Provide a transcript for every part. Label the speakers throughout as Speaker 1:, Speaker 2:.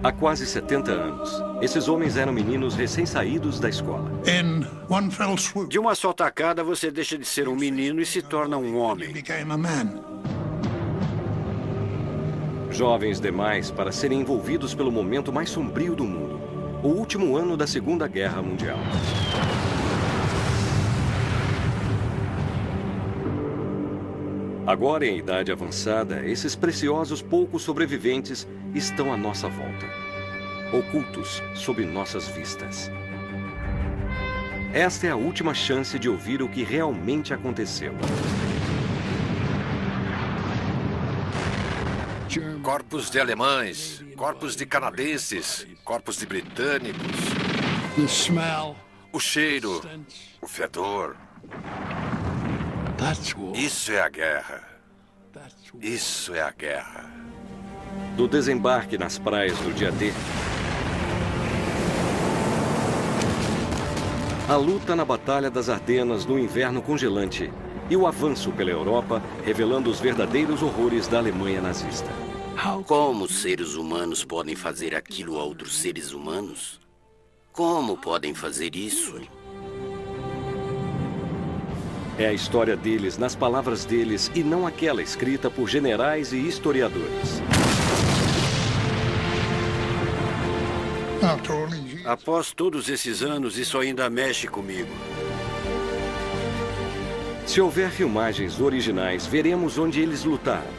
Speaker 1: Há quase 70 anos, esses homens eram meninos recém-saídos da escola.
Speaker 2: De uma só tacada, você deixa de ser um menino e se torna um homem.
Speaker 1: Jovens demais para serem envolvidos pelo momento mais sombrio do mundo, o último ano da Segunda Guerra Mundial. Agora, em idade avançada, esses preciosos poucos sobreviventes estão à nossa volta, ocultos sob nossas vistas. Esta é a última chance de ouvir o que realmente aconteceu.
Speaker 3: Corpos de alemães, corpos de canadenses, corpos de britânicos. O cheiro, o fedor. Isso é a guerra. Isso é a guerra.
Speaker 1: Do desembarque nas praias do dia D, a luta na Batalha das Ardenas no inverno congelante e o avanço pela Europa, revelando os verdadeiros horrores da Alemanha nazista.
Speaker 4: Como os seres humanos podem fazer aquilo a outros seres humanos? Como podem fazer isso?
Speaker 1: É a história deles nas palavras deles e não aquela escrita por generais e historiadores.
Speaker 2: Após todos esses anos, isso ainda mexe comigo.
Speaker 1: Se houver filmagens originais, veremos onde eles lutaram.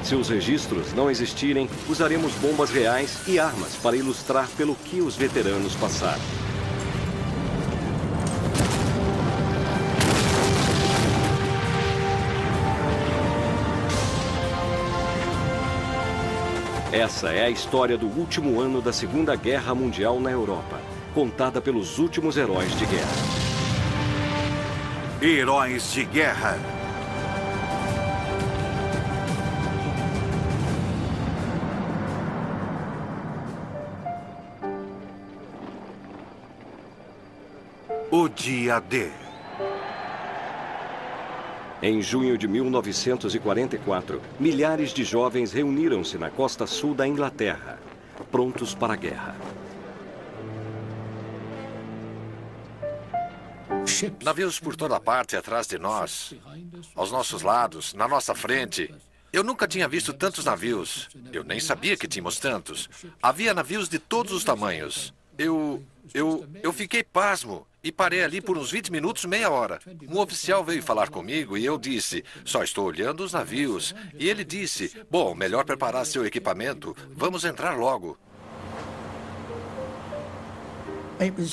Speaker 1: Se os registros não existirem, usaremos bombas reais e armas para ilustrar pelo que os veteranos passaram. Essa é a história do último ano da Segunda Guerra Mundial na Europa, contada pelos últimos heróis de guerra.
Speaker 5: Heróis de guerra. O dia D.
Speaker 1: Em junho de 1944, milhares de jovens reuniram-se na costa sul da Inglaterra, prontos para a guerra.
Speaker 3: Navios por toda parte atrás de nós, aos nossos lados, na nossa frente. Eu nunca tinha visto tantos navios. Eu nem sabia que tínhamos tantos. Havia navios de todos os tamanhos. Eu fiquei pasmo e parei ali por uns 20 minutos, meia hora. Um oficial veio falar comigo e eu disse, só estou olhando os navios. E ele disse, bom, melhor preparar seu equipamento, vamos entrar logo.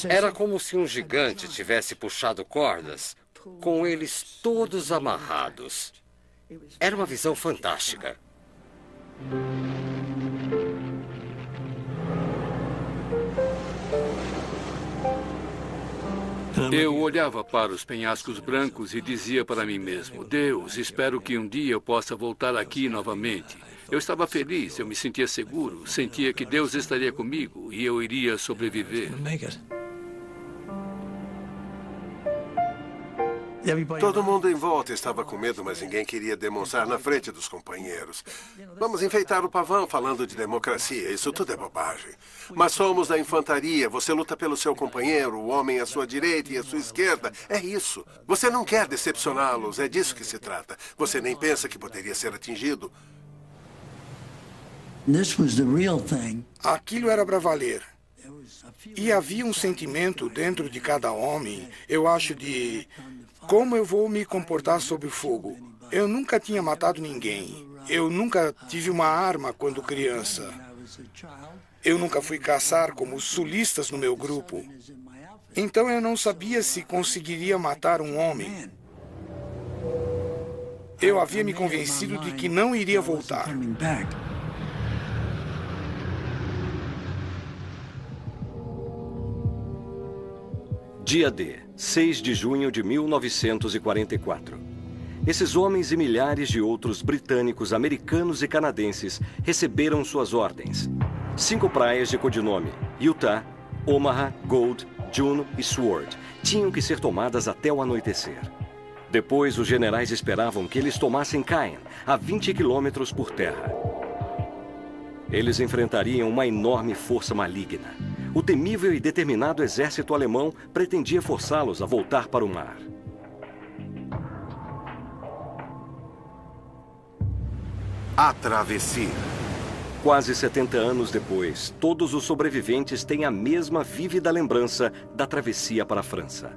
Speaker 6: Era como se um gigante tivesse puxado cordas, com eles todos amarrados. Era uma visão fantástica.
Speaker 7: Eu olhava para os penhascos brancos e dizia para mim mesmo, Deus, espero que um dia eu possa voltar aqui novamente. Eu estava feliz, eu me sentia seguro, sentia que Deus estaria comigo e eu iria sobreviver.
Speaker 8: Todo mundo em volta estava com medo, mas ninguém queria demonstrar na frente dos companheiros. Vamos enfeitar o pavão falando de democracia. Isso tudo é bobagem. Mas somos da infantaria. Você luta pelo seu companheiro, o homem à sua direita e à sua esquerda. É isso. Você não quer decepcioná-los. É disso que se trata. Você nem pensa que poderia ser atingido.
Speaker 9: Aquilo era para valer. E havia um sentimento dentro de cada homem, eu acho, de como eu vou me comportar sob o fogo. Eu nunca tinha matado ninguém. Eu nunca tive uma arma quando criança. Eu nunca fui caçar como os sulistas no meu grupo. Então eu não sabia se conseguiria matar um homem. Eu havia me convencido de que não iria voltar.
Speaker 1: Dia D, 6 de junho de 1944. Esses homens e milhares de outros britânicos, americanos e canadenses receberam suas ordens. 5 praias de codinome, Utah, Omaha, Gold, Juno e Sword, tinham que ser tomadas até o anoitecer. Depois, os generais esperavam que eles tomassem Caen, a 20 quilômetros por terra. Eles enfrentariam uma enorme força maligna. O temível e determinado exército alemão pretendia forçá-los a voltar para o mar.
Speaker 5: A travessia.
Speaker 1: Quase 70 anos depois, todos os sobreviventes têm a mesma vívida lembrança da travessia para a França.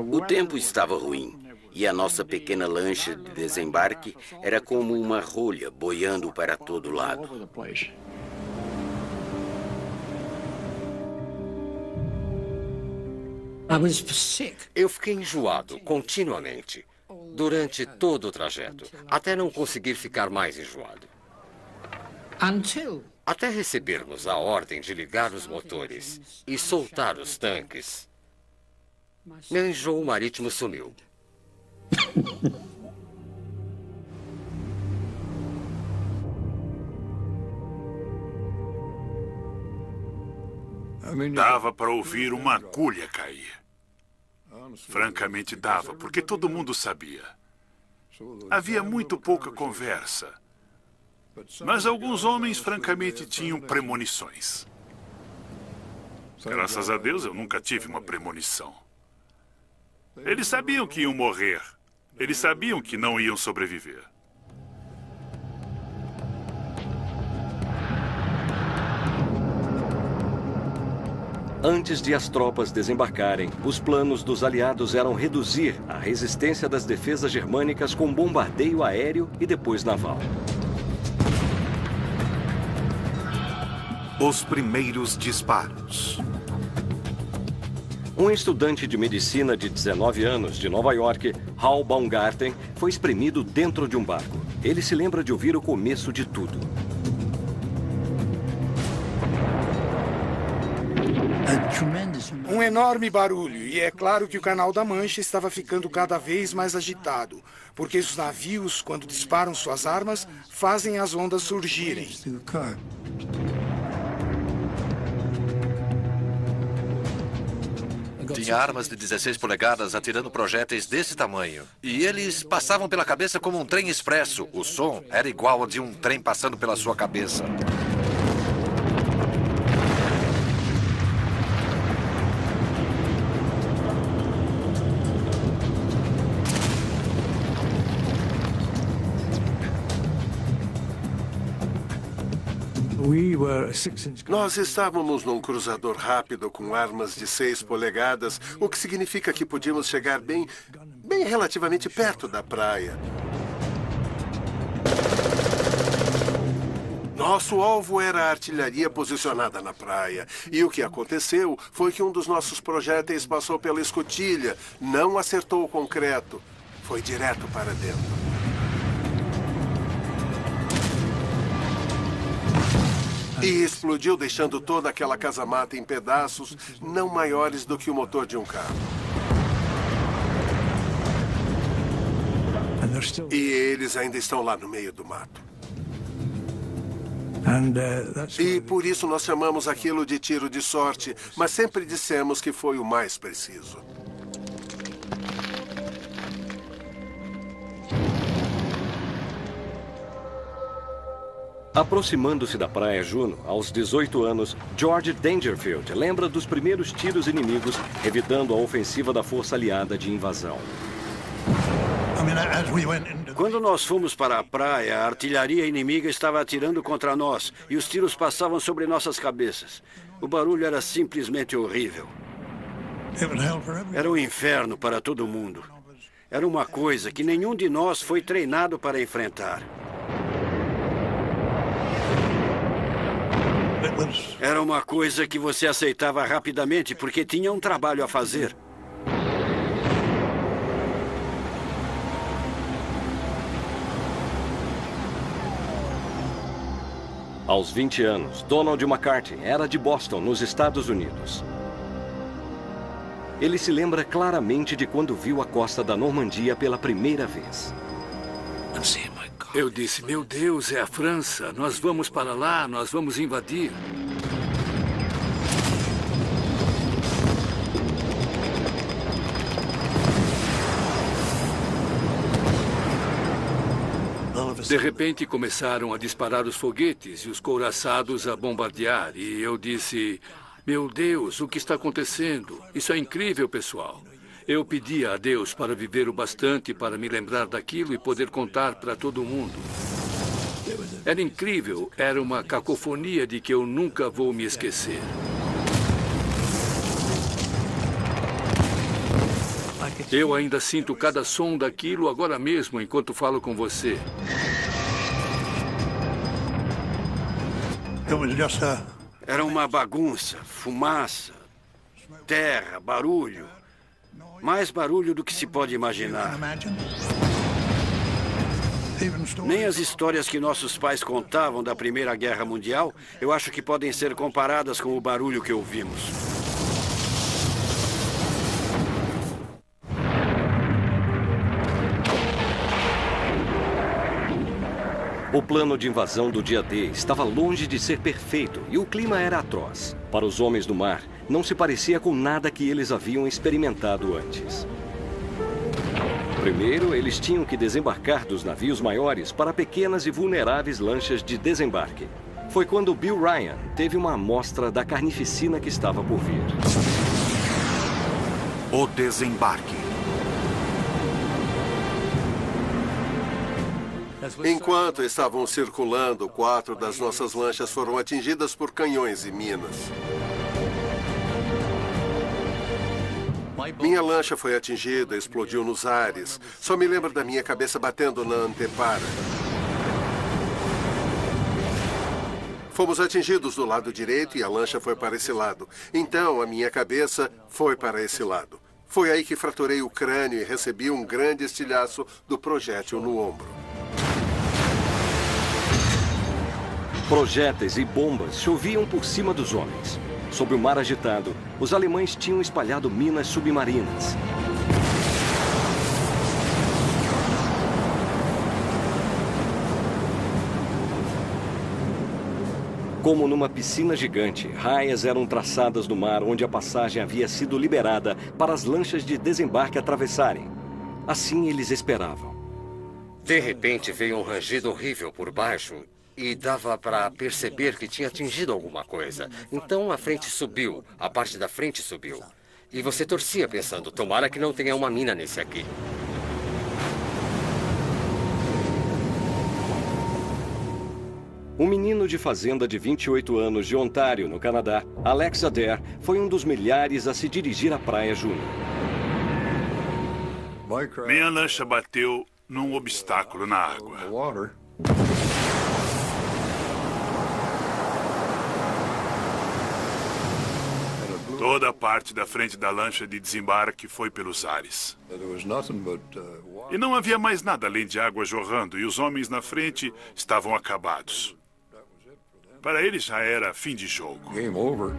Speaker 4: O tempo estava ruim e a nossa pequena lancha de desembarque era como uma rolha boiando para todo lado.
Speaker 6: Eu fiquei enjoado continuamente, durante todo o trajeto, até não conseguir ficar mais enjoado. Até recebermos a ordem de ligar os motores e soltar os tanques, meu enjoo marítimo sumiu.
Speaker 10: Dava para ouvir uma agulha cair. Francamente dava, porque todo mundo sabia. Havia muito pouca conversa. Mas alguns homens, francamente, tinham premonições. Graças a Deus, eu nunca tive uma premonição. Eles sabiam que iam morrer. Eles sabiam que não iam sobreviver.
Speaker 1: Antes de as tropas desembarcarem, os planos dos aliados eram reduzir a resistência das defesas germânicas com bombardeio aéreo e depois naval.
Speaker 5: Os primeiros disparos.
Speaker 1: Um estudante de medicina de 19 anos de Nova York, Hal Baumgarten, foi espremido dentro de um barco. Ele se lembra de ouvir o começo de tudo.
Speaker 9: Um enorme barulho, e é claro que o Canal da Mancha estava ficando cada vez mais agitado, porque os navios, quando disparam suas armas, fazem as ondas surgirem.
Speaker 3: Tinha armas de 16 polegadas atirando projéteis desse tamanho. E eles passavam pela cabeça como um trem expresso. O som era igual ao de um trem passando pela sua cabeça.
Speaker 8: Nós estávamos num cruzador rápido com armas de 6 polegadas, o que significa que podíamos chegar bem relativamente perto da praia. Nosso alvo era a artilharia posicionada na praia. E o que aconteceu foi que um dos nossos projéteis passou pela escotilha, não acertou o concreto, foi direto para dentro. E explodiu, deixando toda aquela casa-mata em pedaços, não maiores do que o motor de um carro. E eles ainda estão lá no meio do mato. E por isso nós chamamos aquilo de tiro de sorte, mas sempre dissemos que foi o mais preciso.
Speaker 1: Aproximando-se da Praia Juno, aos 18 anos, George Dangerfield lembra dos primeiros tiros inimigos, evitando a ofensiva da força aliada de invasão.
Speaker 2: Quando nós fomos para a praia, a artilharia inimiga estava atirando contra nós e os tiros passavam sobre nossas cabeças. O barulho era simplesmente horrível. Era um inferno para todo mundo. Era uma coisa que nenhum de nós foi treinado para enfrentar. Era uma coisa que você aceitava rapidamente porque tinha um trabalho a fazer.
Speaker 1: Aos 20 anos, Donald McCarthy era de Boston, nos Estados Unidos. Ele se lembra claramente de quando viu a costa da Normandia pela primeira vez.
Speaker 7: Eu disse, meu Deus, é a França. Nós vamos para lá, nós vamos invadir. De repente começaram a disparar os foguetes e os couraçados a bombardear. E eu disse, meu Deus, o que está acontecendo? Isso é incrível, pessoal. Eu pedia a Deus para viver o bastante para me lembrar daquilo e poder contar para todo mundo. Era incrível, era uma cacofonia de que eu nunca vou me esquecer. Eu ainda sinto cada som daquilo agora mesmo, enquanto falo com você.
Speaker 2: Era uma bagunça, fumaça, terra, barulho. Mais barulho do que se pode imaginar. Nem as histórias que nossos pais contavam da Primeira Guerra Mundial, eu acho que podem ser comparadas com o barulho que ouvimos.
Speaker 1: O plano de invasão do dia D estava longe de ser perfeito e o clima era atroz. Para os homens do mar, não se parecia com nada que eles haviam experimentado antes. Primeiro, eles tinham que desembarcar dos navios maiores para pequenas e vulneráveis lanchas de desembarque. Foi quando Bill Ryan teve uma amostra da carnificina que estava por vir.
Speaker 5: O desembarque.
Speaker 8: Enquanto estavam circulando, 4 das nossas lanchas foram atingidas por canhões e minas. Minha lancha foi atingida, explodiu nos ares. Só me lembro da minha cabeça batendo na antepara. Fomos atingidos do lado direito e a lancha foi para esse lado. Então, a minha cabeça foi para esse lado. Foi aí que fraturei o crânio e recebi um grande estilhaço do projétil no ombro.
Speaker 1: Projéteis e bombas choviam por cima dos homens. Sob o mar agitado, os alemães tinham espalhado minas submarinas. Como numa piscina gigante, raias eram traçadas no mar onde a passagem havia sido liberada para as lanchas de desembarque atravessarem. Assim eles esperavam.
Speaker 6: De repente veio um rangido horrível por baixo e dava para perceber que tinha atingido alguma coisa. Então a frente subiu, a parte da frente subiu. E você torcia pensando, tomara que não tenha uma mina nesse aqui.
Speaker 1: Um menino de fazenda de 28 anos de Ontário, no Canadá, Alex Adair, foi um dos milhares a se dirigir à Praia Júnior.
Speaker 10: Minha lancha bateu num obstáculo na água. Toda a parte da frente da lancha de desembarque foi pelos ares. E não havia mais nada além de água jorrando, e os homens na frente estavam acabados. Para eles já era fim de jogo.
Speaker 11: Game over.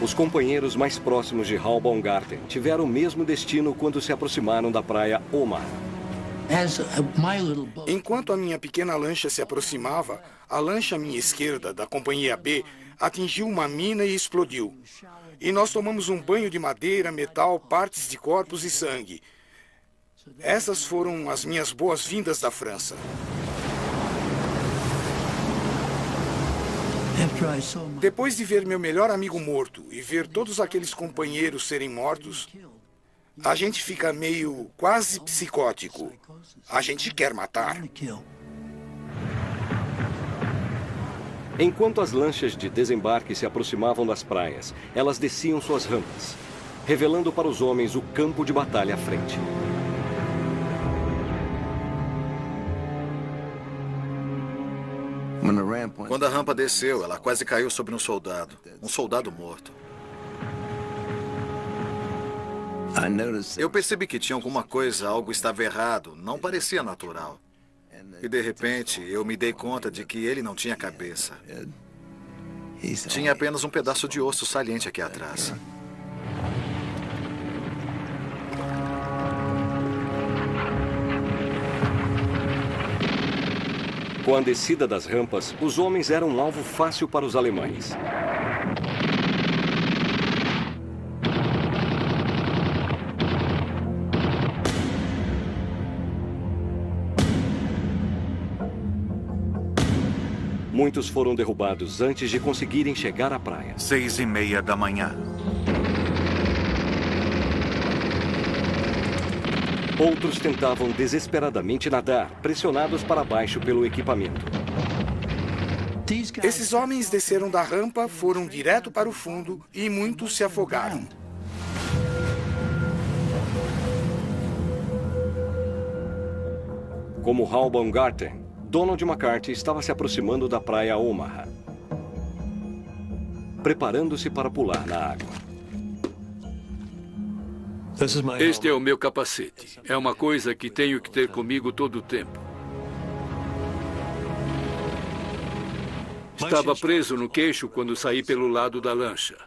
Speaker 1: Os companheiros mais próximos de Hal Baumgarten tiveram o mesmo destino quando se aproximaram da praia Omar.
Speaker 9: Enquanto a minha pequena lancha se aproximava, a lancha à minha esquerda, da companhia B, atingiu uma mina e explodiu. E nós tomamos um banho de madeira, metal, partes de corpos e sangue. Essas foram as minhas boas-vindas da França. Depois de ver meu melhor amigo morto e ver todos aqueles companheiros serem mortos, a gente fica meio quase psicótico. A gente quer matar.
Speaker 1: Enquanto as lanchas de desembarque se aproximavam das praias, elas desciam suas rampas, revelando para os homens o campo de batalha à frente.
Speaker 12: Quando a rampa desceu, ela quase caiu sobre um soldado morto. Eu percebi que tinha alguma coisa, algo estava errado, não parecia natural. E de repente, eu me dei conta de que ele não tinha cabeça. Tinha apenas um pedaço de osso saliente aqui atrás.
Speaker 1: Com a descida das rampas, os homens eram um alvo fácil para os alemães. Muitos foram derrubados antes de conseguirem chegar à praia.
Speaker 5: 6:30 da manhã.
Speaker 1: Outros tentavam desesperadamente nadar, pressionados para baixo pelo equipamento.
Speaker 9: Esses homens desceram da rampa, foram direto para o fundo e muitos se afogaram.
Speaker 1: Como Hal Baumgarten, Donald McCarthy estava se aproximando da praia Omaha, preparando-se para pular na água.
Speaker 7: Este é o meu capacete. É uma coisa que tenho que ter comigo todo o tempo. Estava preso no queixo quando saí pelo lado da lancha.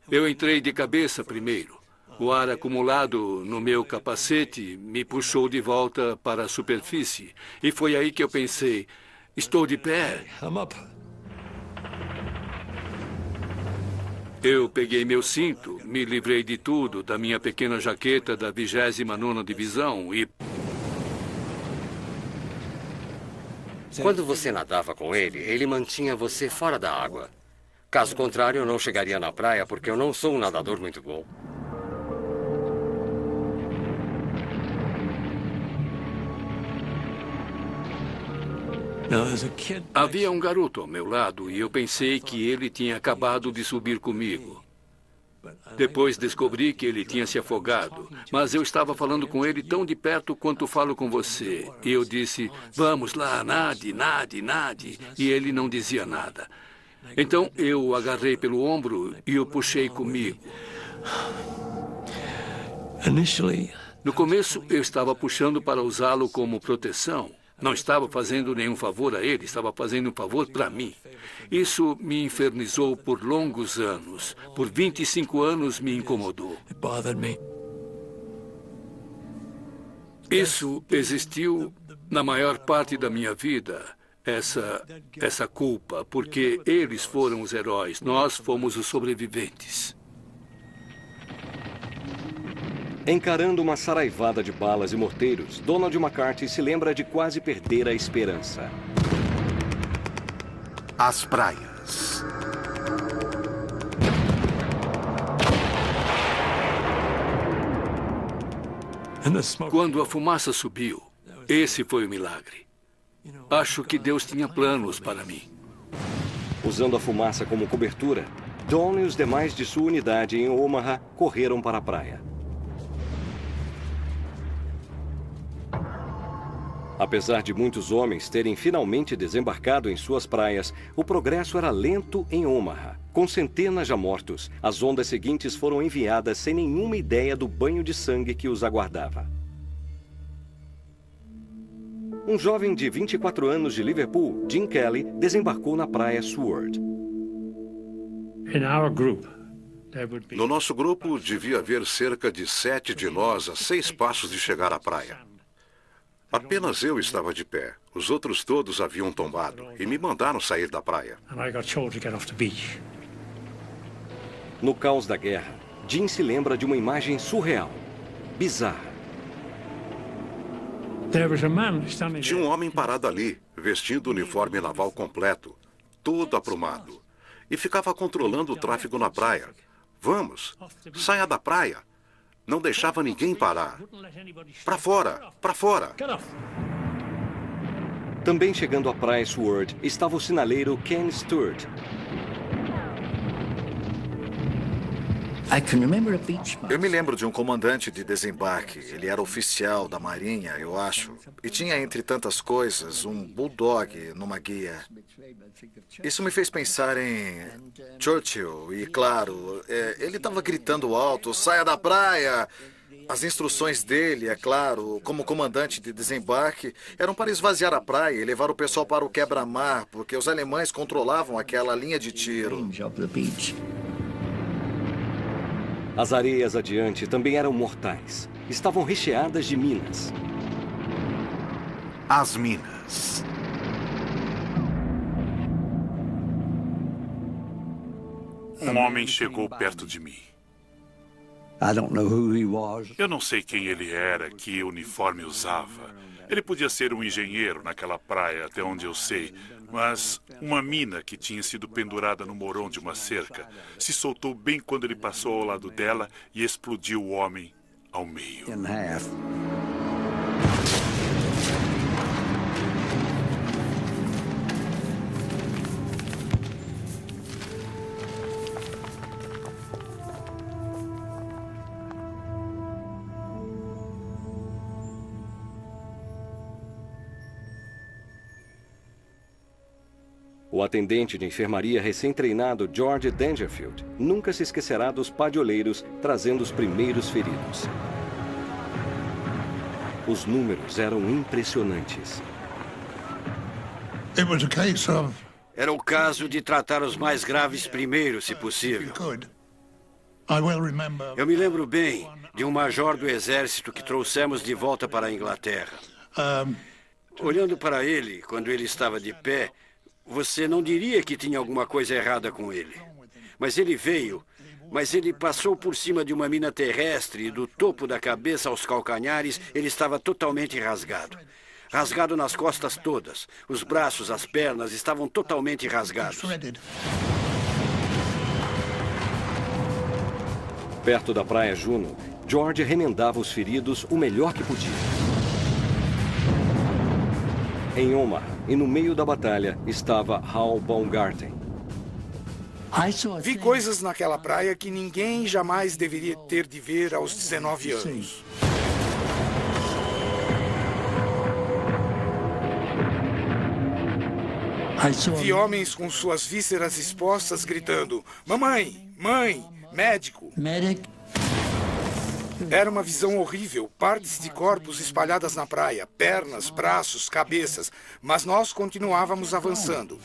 Speaker 7: Eu entrei de cabeça primeiro. O ar acumulado no meu capacete me puxou de volta para a superfície. E foi aí que eu pensei, estou de pé. Eu peguei meu cinto, me livrei de tudo, da minha pequena jaqueta da 29ª Divisão e...
Speaker 6: Quando você nadava com ele, ele mantinha você fora da água. Caso contrário, eu não chegaria na praia porque eu não sou um nadador muito bom.
Speaker 7: Havia um garoto ao meu lado e eu pensei que ele tinha acabado de subir comigo. Depois descobri que ele tinha se afogado, mas eu estava falando com ele tão de perto quanto falo com você. E eu disse, vamos lá, nade, nade, nade. E ele não dizia nada. Então eu o agarrei pelo ombro e o puxei comigo. No começo eu estava puxando para usá-lo como proteção. Não estava fazendo nenhum favor a ele, estava fazendo um favor para mim. Isso me infernizou por longos anos. Por 25 anos me incomodou. Isso existiu na maior parte da minha vida, essa culpa, porque eles foram os heróis, nós fomos os sobreviventes.
Speaker 1: Encarando uma saraivada de balas e morteiros, Donald McCarthy se lembra de quase perder a esperança.
Speaker 5: As praias.
Speaker 7: Quando a fumaça subiu, esse foi o milagre. Acho que Deus tinha planos para mim.
Speaker 1: Usando a fumaça como cobertura, Don e os demais de sua unidade em Omaha correram para a praia. Apesar de muitos homens terem finalmente desembarcado em suas praias, o progresso era lento em Omaha. Com centenas já mortos, as ondas seguintes foram enviadas sem nenhuma ideia do banho de sangue que os aguardava. Um jovem de 24 anos de Liverpool, Jim Kelly, desembarcou na praia Seward.
Speaker 11: No nosso grupo, devia haver cerca de 7 de nós a 6 passos de chegar à praia. Apenas eu estava de pé. Os outros todos haviam tombado e me mandaram sair da praia.
Speaker 1: No caos da guerra, Jim se lembra de uma imagem surreal, bizarra.
Speaker 11: Tinha um homem parado ali, vestindo o uniforme naval completo, todo aprumado, e ficava controlando o tráfego na praia. Vamos, saia da praia. Não deixava ninguém parar. Para fora, para fora.
Speaker 1: Também chegando à praia Seward estava o sinaleiro Ken Stewart.
Speaker 12: Eu me lembro de um comandante de desembarque. Ele era oficial da Marinha, eu acho. E tinha, entre tantas coisas, um bulldog numa guia. Isso me fez pensar em Churchill. E, claro, ele estava gritando alto, saia da praia! As instruções dele, é claro, como comandante de desembarque, eram para esvaziar a praia e levar o pessoal para o quebra-mar, porque os alemães controlavam aquela linha de tiro.
Speaker 1: As areias adiante também eram mortais. Estavam recheadas de minas.
Speaker 5: As minas.
Speaker 10: Um homem chegou perto de mim. Eu não sei quem ele era, que uniforme usava. Ele podia ser um engenheiro naquela praia, até onde eu sei. Mas uma mina que tinha sido pendurada no morão de uma cerca se soltou bem quando ele passou ao lado dela e explodiu o homem ao meio.
Speaker 1: O atendente de enfermaria recém-treinado George Dangerfield nunca se esquecerá dos padioleiros trazendo os primeiros feridos. Os números eram impressionantes.
Speaker 2: Era o caso de tratar os mais graves primeiro, se possível. Eu me lembro bem de um major do exército que trouxemos de volta para a Inglaterra. Olhando para ele, quando ele estava de pé, você não diria que tinha alguma coisa errada com ele. Mas ele veio, mas ele passou por cima de uma mina terrestre e do topo da cabeça aos calcanhares ele estava totalmente rasgado. Rasgado nas costas todas. Os braços, as pernas estavam totalmente rasgados.
Speaker 1: Perto da praia Juno, George remendava os feridos o melhor que podia. Em Omaha, e no meio da batalha, estava Hal Baumgarten.
Speaker 9: Vi coisas naquela praia que ninguém jamais deveria ter de ver aos 19 anos. Vi homens com suas vísceras expostas gritando: "Mamãe, mãe, médico!" Era uma visão horrível, partes de corpos espalhadas na praia, pernas, braços, cabeças, mas nós continuávamos avançando.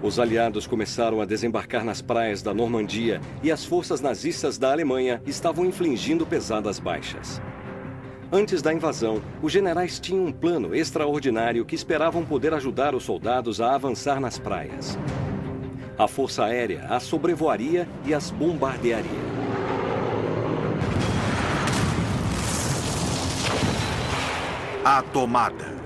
Speaker 1: Os aliados começaram a desembarcar nas praias da Normandia e as forças nazistas da Alemanha estavam infligindo pesadas baixas. Antes da invasão, os generais tinham um plano extraordinário que esperavam poder ajudar os soldados a avançar nas praias. A Força Aérea as sobrevoaria e as bombardearia.
Speaker 5: A tomada.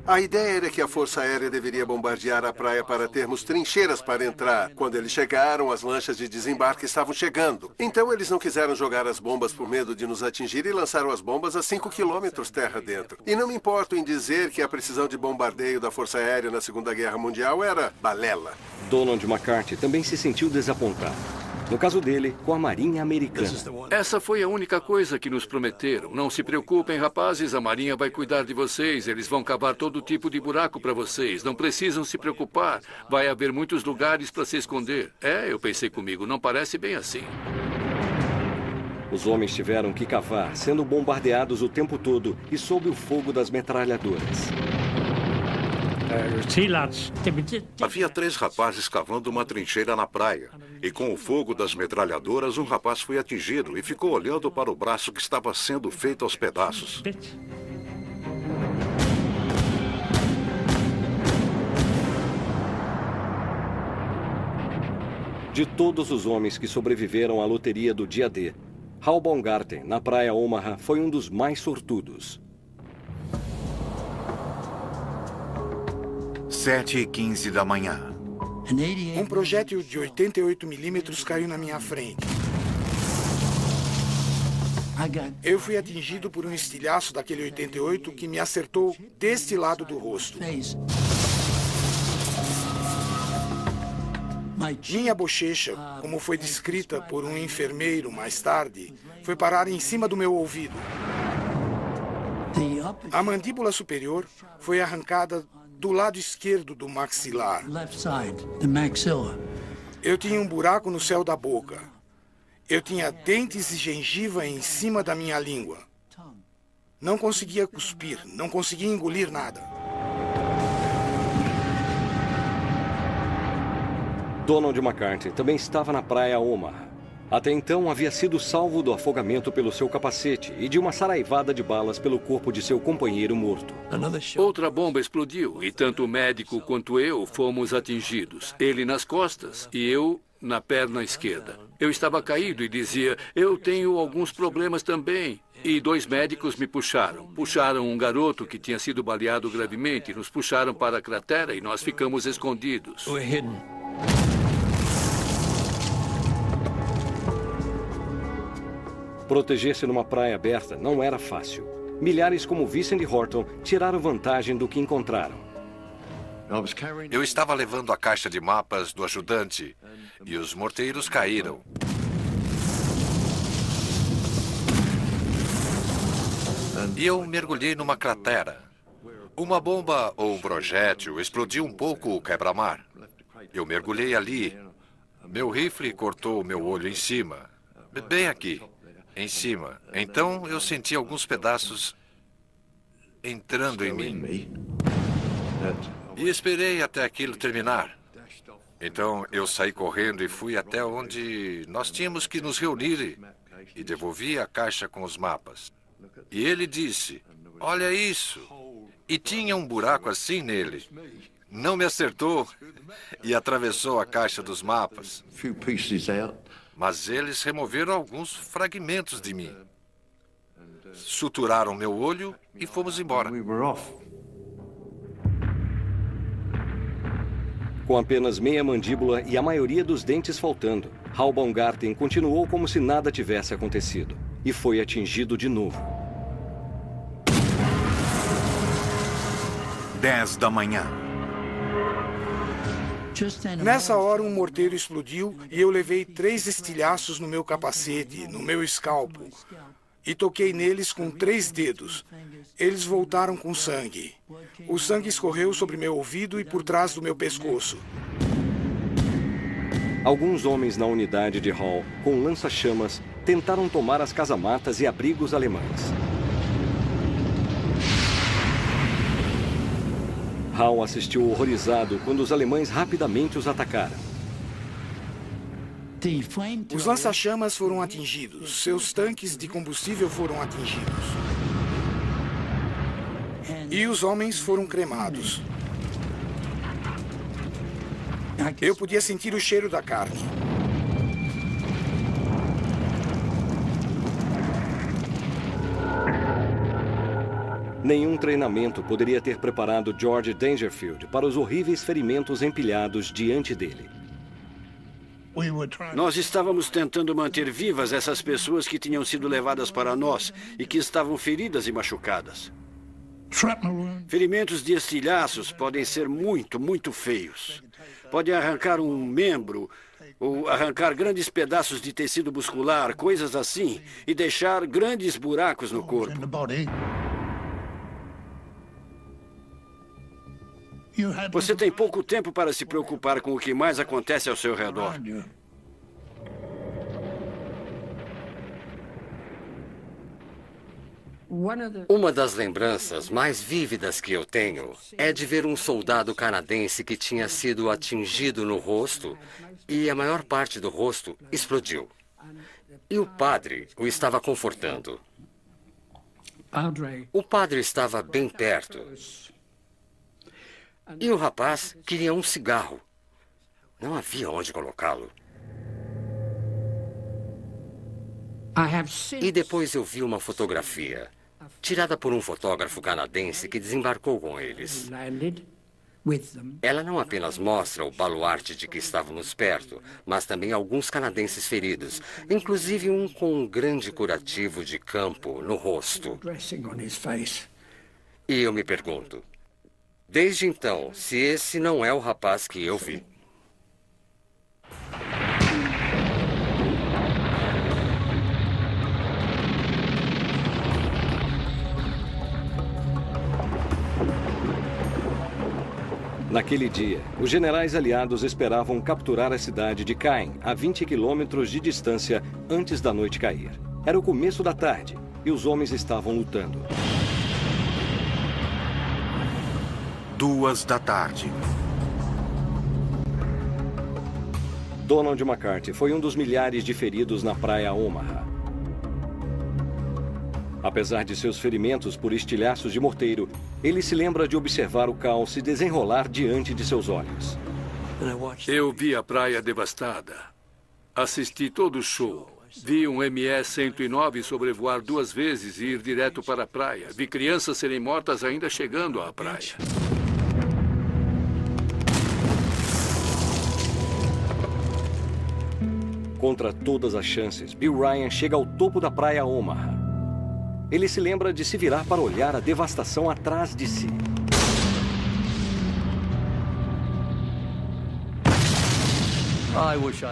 Speaker 8: A ideia era que a Força Aérea deveria bombardear a praia para termos trincheiras para entrar. Quando eles chegaram, as lanchas de desembarque estavam chegando. Então eles não quiseram jogar as bombas por medo de nos atingir e lançaram as bombas a 5 quilômetros terra dentro. E não me importo em dizer que a precisão de bombardeio da Força Aérea na Segunda Guerra Mundial era balela.
Speaker 1: Donald MacArthur também se sentiu desapontado. No caso dele, com a Marinha Americana.
Speaker 7: Essa foi a única coisa que nos prometeram. Não se preocupem, rapazes, a Marinha vai cuidar de vocês. Eles vão cavar todo tipo de buraco para vocês. Não precisam se preocupar. Vai haver muitos lugares para se esconder. Eu pensei comigo, não parece bem assim.
Speaker 1: Os homens tiveram que cavar, sendo bombardeados o tempo todo e sob o fogo das metralhadoras.
Speaker 11: Havia 3 rapazes cavando uma trincheira na praia. E com o fogo das metralhadoras, um rapaz foi atingido e ficou olhando para o braço que estava sendo feito aos pedaços.
Speaker 1: De todos os homens que sobreviveram à loteria do dia D, Hal Baumgarten, na praia Omaha, foi um dos mais sortudos.
Speaker 5: 7h15 da manhã.
Speaker 9: Um projétil de 88 milímetros caiu na minha frente. Eu fui atingido por um estilhaço daquele 88 que me acertou deste lado do rosto. Minha bochecha, como foi descrita por um enfermeiro mais tarde, foi parar em cima do meu ouvido. A mandíbula superior foi arrancada do lado esquerdo do maxilar. Eu tinha um buraco no céu da boca. Eu tinha dentes e gengiva em cima da minha língua. Não conseguia cuspir, não conseguia engolir nada.
Speaker 1: Donald MacArthur também estava na praia Omaha. Até então, havia sido salvo do afogamento pelo seu capacete e de uma saraivada de balas pelo corpo de seu companheiro morto.
Speaker 7: Outra bomba explodiu e tanto o médico quanto eu fomos atingidos. Ele nas costas e eu na perna esquerda. Eu estava caído e dizia, eu tenho alguns problemas também. E 2 médicos me puxaram. Puxaram um garoto que tinha sido baleado gravemente. Nos puxaram para a cratera e nós ficamos escondidos.
Speaker 1: Proteger-se numa praia aberta não era fácil. Milhares como Vincent e Horton tiraram vantagem do que encontraram.
Speaker 3: Eu estava levando a caixa de mapas do ajudante e os morteiros caíram. E eu mergulhei numa cratera. Uma bomba ou um projétil explodiu um pouco o quebra-mar. Eu mergulhei ali. Meu rifle cortou o meu olho em cima. Bem aqui. Em cima. Então eu senti alguns pedaços entrando em mim. E esperei até aquilo terminar. Então eu saí correndo e fui até onde nós tínhamos que nos reunir e devolvi a caixa com os mapas. E ele disse, olha isso. E tinha um buraco assim nele. Não me acertou e atravessou a caixa dos mapas. Mas eles removeram alguns fragmentos de mim. Suturaram meu olho e fomos embora.
Speaker 1: Com apenas meia mandíbula e a maioria dos dentes faltando, Hal Baumgarten continuou como se nada tivesse acontecido. E foi atingido de novo.
Speaker 5: 10 da manhã.
Speaker 9: Nessa hora, um morteiro explodiu e eu levei 3 estilhaços no meu capacete, no meu escalpo, e toquei neles com 3 dedos. Eles voltaram com sangue. O sangue escorreu sobre meu ouvido e por trás do meu pescoço.
Speaker 1: Alguns homens na unidade de Hal, com lança-chamas, tentaram tomar as casamatas e abrigos alemães. Hal assistiu horrorizado quando os alemães rapidamente os atacaram.
Speaker 9: Os lança-chamas foram atingidos. Seus tanques de combustível foram atingidos. E os homens foram cremados. Eu podia sentir o cheiro da carne.
Speaker 1: Nenhum treinamento poderia ter preparado George Dangerfield para os horríveis ferimentos empilhados diante dele.
Speaker 2: Nós estávamos tentando manter vivas essas pessoas que tinham sido levadas para nós e que estavam feridas e machucadas. Ferimentos de estilhaços podem ser muito, muito feios. Podem arrancar um membro ou arrancar grandes pedaços de tecido muscular, coisas assim, e deixar grandes buracos no corpo. Você tem pouco tempo para se preocupar com o que mais acontece ao seu redor.
Speaker 6: Uma das lembranças mais vívidas que eu tenho é de ver um soldado canadense que tinha sido atingido no rosto e a maior parte do rosto explodiu. E o padre o estava confortando. O padre estava bem perto. E o rapaz queria um cigarro. Não havia onde colocá-lo. E depois eu vi uma fotografia, tirada por um fotógrafo canadense que desembarcou com eles. Ela não apenas mostra o baluarte de que estávamos perto, mas também alguns canadenses feridos, inclusive um com um grande curativo de campo no rosto. E eu me pergunto, desde então, se esse não é o rapaz que eu vi.
Speaker 1: Naquele dia, os generais aliados esperavam capturar a cidade de Caen, a 20 quilômetros de distância, antes da noite cair. Era o começo da tarde e os homens estavam lutando.
Speaker 5: 2 da tarde.
Speaker 1: Donald McCarthy foi um dos milhares de feridos na praia Omaha. Apesar de seus ferimentos por estilhaços de morteiro, ele se lembra de observar o caos se desenrolar diante de seus olhos.
Speaker 7: Eu vi a praia devastada. Assisti todo o show. Vi um ME-109 sobrevoar 2 vezes e ir direto para a praia. Vi crianças serem mortas ainda chegando à praia.
Speaker 1: Contra todas as chances, Bill Ryan chega ao topo da praia Omaha. Ele se lembra de se virar para olhar a devastação atrás de si.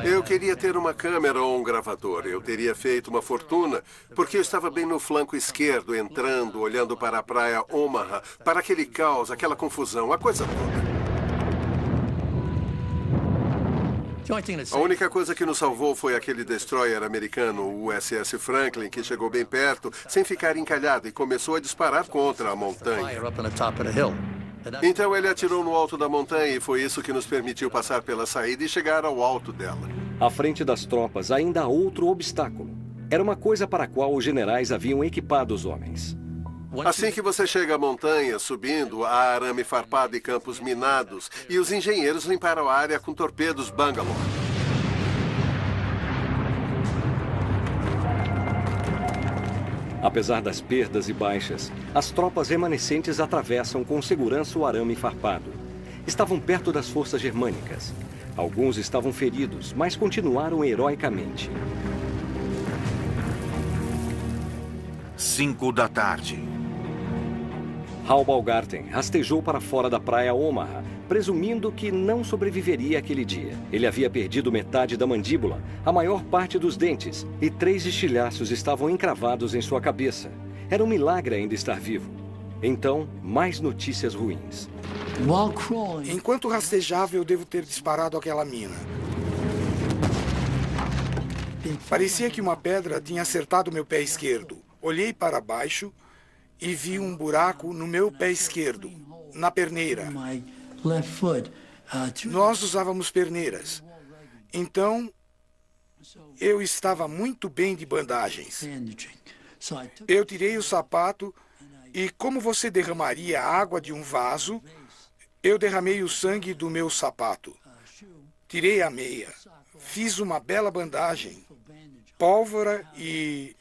Speaker 8: Eu queria ter uma câmera ou um gravador. Eu teria feito uma fortuna, porque eu estava bem no flanco esquerdo, entrando, olhando para a praia Omaha, para aquele caos, aquela confusão, a coisa toda. A única coisa que nos salvou foi aquele destroyer americano, o USS Franklin, que chegou bem perto, sem ficar encalhado, e começou a disparar contra a montanha. Então ele atirou no alto da montanha e foi isso que nos permitiu passar pela saída e chegar ao alto dela.
Speaker 1: À frente das tropas, ainda há outro obstáculo. Era uma coisa para a qual os generais haviam equipado os homens.
Speaker 8: Assim que você chega à montanha, subindo, há arame farpado e campos minados, e os engenheiros limparam a área com torpedos Bangalore.
Speaker 1: Apesar das perdas e baixas, as tropas remanescentes atravessam com segurança o arame farpado. Estavam perto das forças germânicas. Alguns estavam feridos, mas continuaram heroicamente.
Speaker 5: 5 da tarde.
Speaker 1: Hal Balgarten rastejou para fora da praia Omaha, presumindo que não sobreviveria aquele dia. Ele havia perdido metade da mandíbula, a maior parte dos dentes, e 3 estilhaços estavam encravados em sua cabeça. Era um milagre ainda estar vivo. Então, mais notícias ruins.
Speaker 9: Enquanto rastejava, eu devo ter disparado aquela mina. Parecia que uma pedra tinha acertado meu pé esquerdo. Olhei para baixo e vi um buraco no meu pé esquerdo, na perneira. Nós usávamos perneiras. Então, eu estava muito bem de bandagens. Eu tirei o sapato e, como você derramaria a água de um vaso, eu derramei o sangue do meu sapato. Tirei a meia. Fiz uma bela bandagem. Pólvora e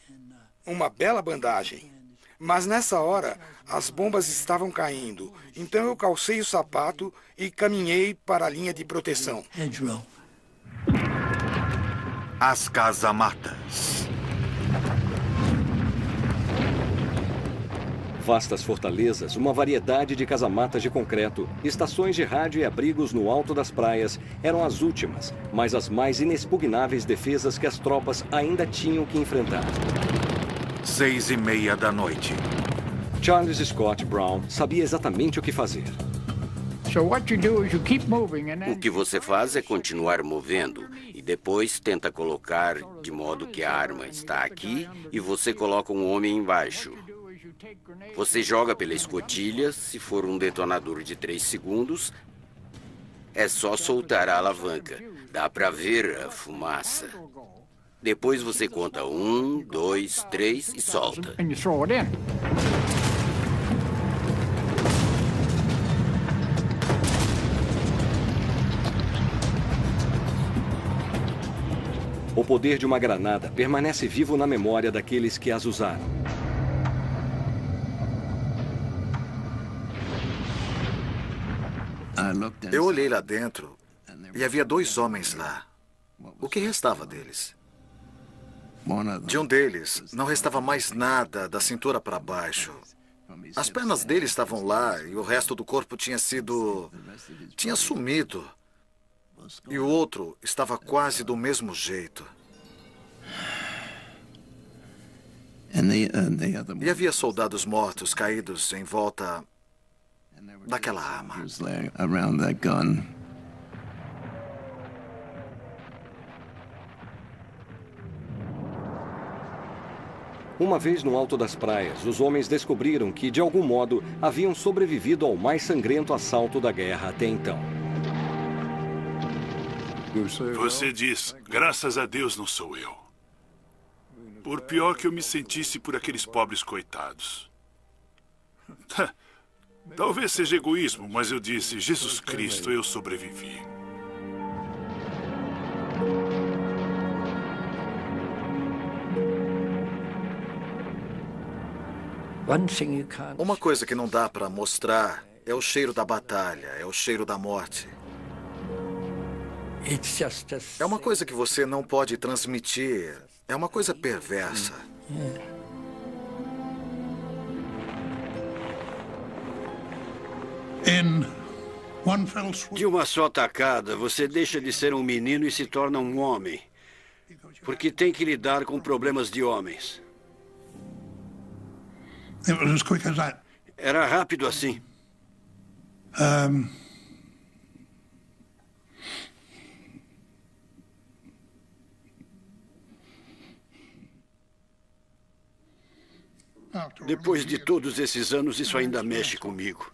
Speaker 9: uma bela bandagem. Mas nessa hora, as bombas estavam caindo. Então eu calcei o sapato e caminhei para a linha de proteção.
Speaker 5: As casamatas.
Speaker 1: Vastas fortalezas, uma variedade de casamatas de concreto, estações de rádio e abrigos no alto das praias eram as últimas, mas as mais inexpugnáveis defesas que as tropas ainda tinham que enfrentar.
Speaker 5: 6:30 da noite.
Speaker 1: Charles Scott Brown sabia exatamente o que fazer.
Speaker 4: O que você faz é continuar movendo e depois tenta colocar de modo que a arma está aqui e você coloca um homem embaixo. Você joga pela escotilha, se for um detonador de 3 segundos, é só soltar a alavanca. Dá para ver a fumaça. Depois você conta 1, 2, 3 e solta.
Speaker 1: O poder de uma granada permanece vivo na memória daqueles que as usaram.
Speaker 12: Eu olhei lá dentro e havia 2 homens lá. O que restava deles? De um deles, não restava mais nada da cintura para baixo. As pernas dele estavam lá e o resto do corpo tinha sumido. E o outro estava quase do mesmo jeito. E havia soldados mortos caídos em volta daquela arma.
Speaker 1: Uma vez no alto das praias, os homens descobriram que, de algum modo, haviam sobrevivido ao mais sangrento assalto da guerra até então.
Speaker 10: Você diz, graças a Deus não sou eu. Por pior que eu me sentisse por aqueles pobres coitados. Talvez seja egoísmo, mas eu disse, Jesus Cristo, eu sobrevivi.
Speaker 12: Uma coisa que não dá para mostrar é o cheiro da batalha, é o cheiro da morte. É uma coisa que você não pode transmitir. É uma coisa perversa.
Speaker 2: De uma só tacada, você deixa de ser um menino e se torna um homem. Porque tem que lidar com problemas de homens. Era rápido assim. Depois de todos esses anos, isso ainda mexe comigo.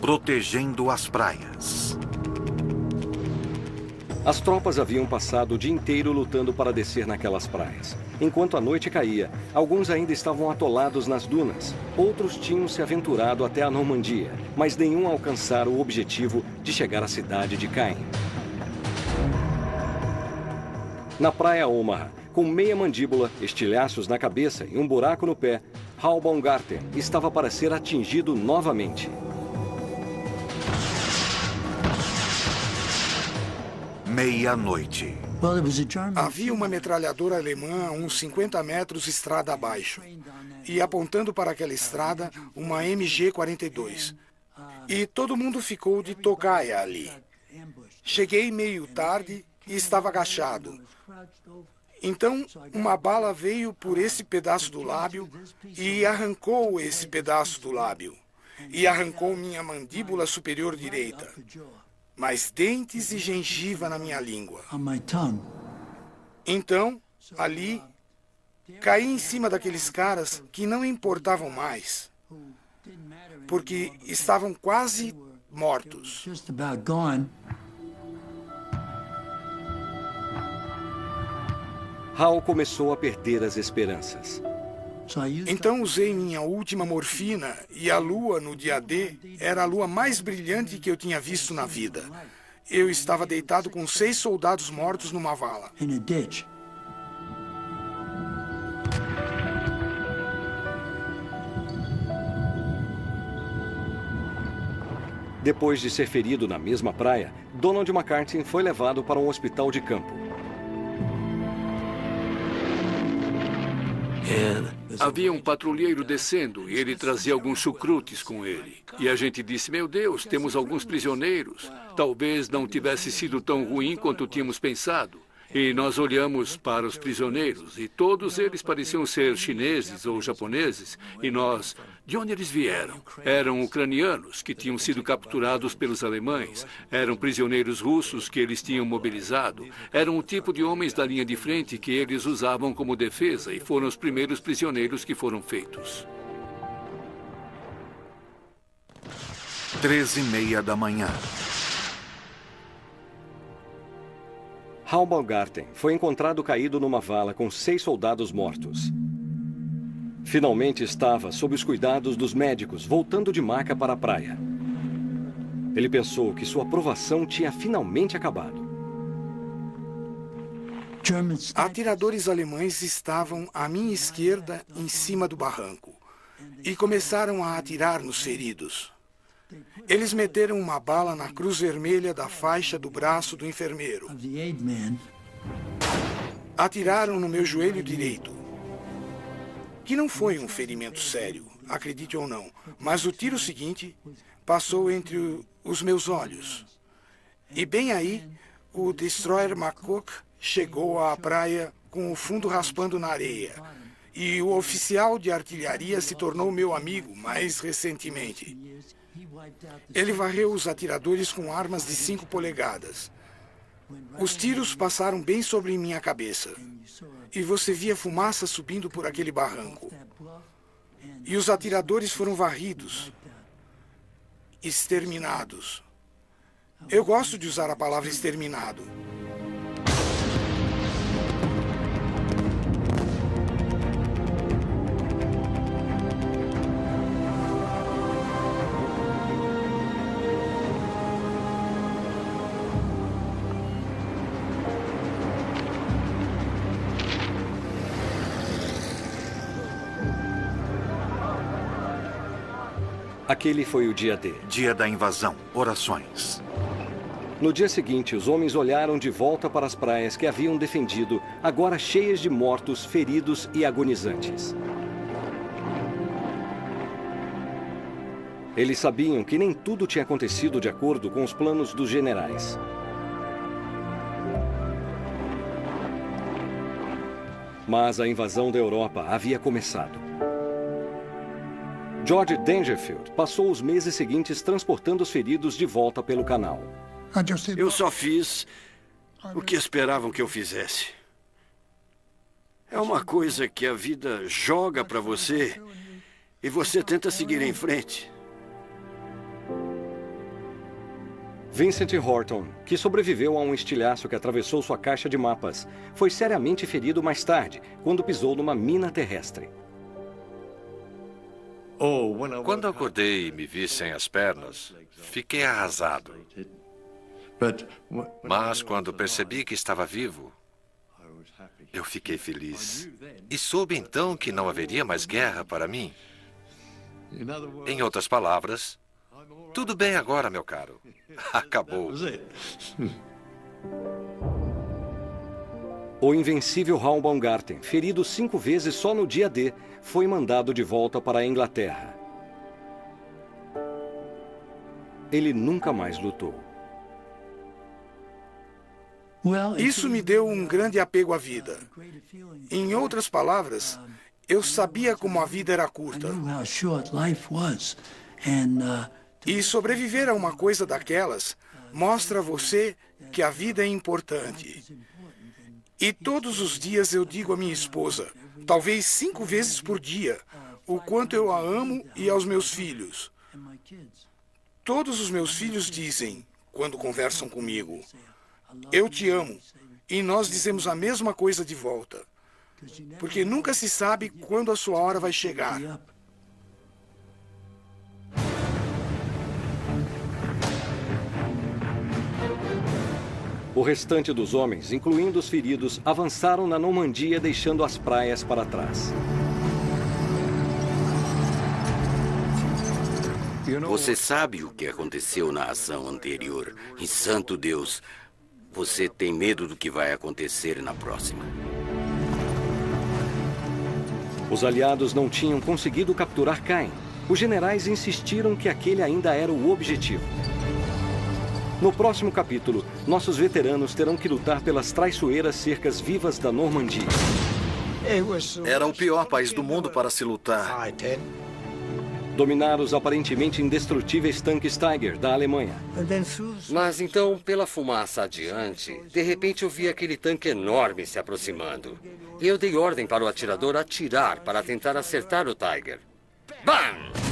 Speaker 5: Protegendo as praias.
Speaker 1: As tropas haviam passado o dia inteiro lutando para descer naquelas praias. Enquanto a noite caía, alguns ainda estavam atolados nas dunas. Outros tinham se aventurado até a Normandia, mas nenhum alcançara o objetivo de chegar à cidade de Caen. Na praia Omaha, com meia mandíbula, estilhaços na cabeça e um buraco no pé, Hal Baumgarten estava para ser atingido novamente.
Speaker 5: Meia-noite.
Speaker 9: Havia uma metralhadora alemã a uns 50 metros estrada abaixo. E apontando para aquela estrada, uma MG-42. E todo mundo ficou de tocaia ali. Cheguei meio tarde e estava agachado. Então, uma bala veio por esse pedaço do lábio e arrancou esse pedaço do lábio. E arrancou minha mandíbula superior direita. Mais dentes e gengiva na minha língua. Então, ali, caí em cima daqueles caras que não importavam mais, porque estavam quase mortos.
Speaker 1: Hal começou a perder as esperanças.
Speaker 9: Então usei minha última morfina e a lua no dia D era a lua mais brilhante que eu tinha visto na vida. Eu estava deitado com 6 soldados mortos numa vala.
Speaker 1: Depois de ser ferido na mesma praia, Donald McCarthy foi levado para um hospital de campo.
Speaker 7: Havia um patrulheiro descendo e ele trazia alguns chucrutes com ele. E a gente disse, meu Deus, temos alguns prisioneiros. Talvez não tivesse sido tão ruim quanto tínhamos pensado. E nós olhamos para os prisioneiros e todos eles pareciam ser chineses ou japoneses. E nós, de onde eles vieram? Eram ucranianos que tinham sido capturados pelos alemães. Eram prisioneiros russos que eles tinham mobilizado. Eram o tipo de homens da linha de frente que eles usavam como defesa e foram os primeiros prisioneiros que foram feitos.
Speaker 5: 3:30 da manhã.
Speaker 1: Hal Baumgarten foi encontrado caído numa vala com 6 soldados mortos. Finalmente estava sob os cuidados dos médicos, voltando de maca para a praia. Ele pensou que sua provação tinha finalmente acabado.
Speaker 9: Atiradores alemães estavam à minha esquerda, em cima do barranco, e começaram a atirar nos feridos. Eles meteram uma bala na cruz vermelha da faixa do braço do enfermeiro. Atiraram no meu joelho direito, que não foi um ferimento sério, acredite ou não, mas o tiro seguinte passou entre os meus olhos. E bem aí, o destroyer McCook chegou à praia com o fundo raspando na areia. E o oficial de artilharia se tornou meu amigo mais recentemente. Ele varreu os atiradores com armas de 5 polegadas. Os tiros passaram bem sobre minha cabeça. E você via fumaça subindo por aquele barranco. E os atiradores foram varridos. Exterminados. Eu gosto de usar a palavra exterminado.
Speaker 1: Aquele foi o dia D.
Speaker 5: Dia da invasão. Orações.
Speaker 1: No dia seguinte, os homens olharam de volta para as praias que haviam defendido, agora cheias de mortos, feridos e agonizantes. Eles sabiam que nem tudo tinha acontecido de acordo com os planos dos generais. Mas a invasão da Europa havia começado. George Dangerfield passou os meses seguintes transportando os feridos de volta pelo canal.
Speaker 2: Eu só fiz o que esperavam que eu fizesse. É uma coisa que a vida joga para você e você tenta seguir em frente.
Speaker 1: Vincent Horton, que sobreviveu a um estilhaço que atravessou sua caixa de mapas, foi seriamente ferido mais tarde, quando pisou numa mina terrestre.
Speaker 3: Quando acordei e me vi sem as pernas, fiquei arrasado. Mas quando percebi que estava vivo, eu fiquei feliz. E soube então que não haveria mais guerra para mim. Em outras palavras, tudo bem agora, meu caro. Acabou.
Speaker 1: O invencível Hal Baumgarten, ferido 5 vezes só no dia D, foi mandado de volta para a Inglaterra. Ele nunca mais lutou.
Speaker 9: Isso me deu um grande apego à vida. Em outras palavras, eu sabia como a vida era curta. E sobreviver a uma coisa daquelas mostra a você que a vida é importante. E todos os dias eu digo à minha esposa, talvez 5 vezes por dia, o quanto eu a amo e aos meus filhos. Todos os meus filhos dizem, quando conversam comigo, eu te amo. E nós dizemos a mesma coisa de volta. Porque nunca se sabe quando a sua hora vai chegar.
Speaker 1: O restante dos homens, incluindo os feridos, avançaram na Normandia, deixando as praias para trás.
Speaker 4: Você sabe o que aconteceu na ação anterior. E santo Deus, você tem medo do que vai acontecer na próxima.
Speaker 1: Os aliados não tinham conseguido capturar Caen. Os generais insistiram que aquele ainda era o objetivo. No próximo capítulo, nossos veteranos terão que lutar pelas traiçoeiras cercas vivas da Normandia.
Speaker 12: Era o pior país do mundo para se lutar.
Speaker 1: Dominar os aparentemente indestrutíveis tanques Tiger da Alemanha.
Speaker 6: Mas então, pela fumaça adiante, de repente eu vi aquele tanque enorme se aproximando. E eu dei ordem para o atirador atirar para tentar acertar o Tiger. Bam!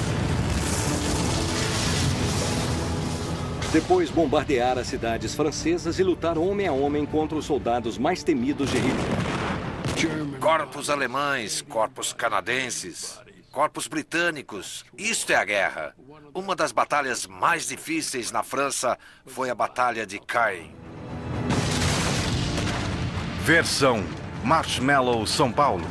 Speaker 1: Depois bombardear as cidades francesas e lutar homem a homem contra os soldados mais temidos de Hitler.
Speaker 3: Corpos alemães, corpos canadenses, corpos britânicos. Isto é a guerra. Uma das batalhas mais difíceis na França foi a Batalha de Caen.
Speaker 5: Versão Marshmallow São Paulo.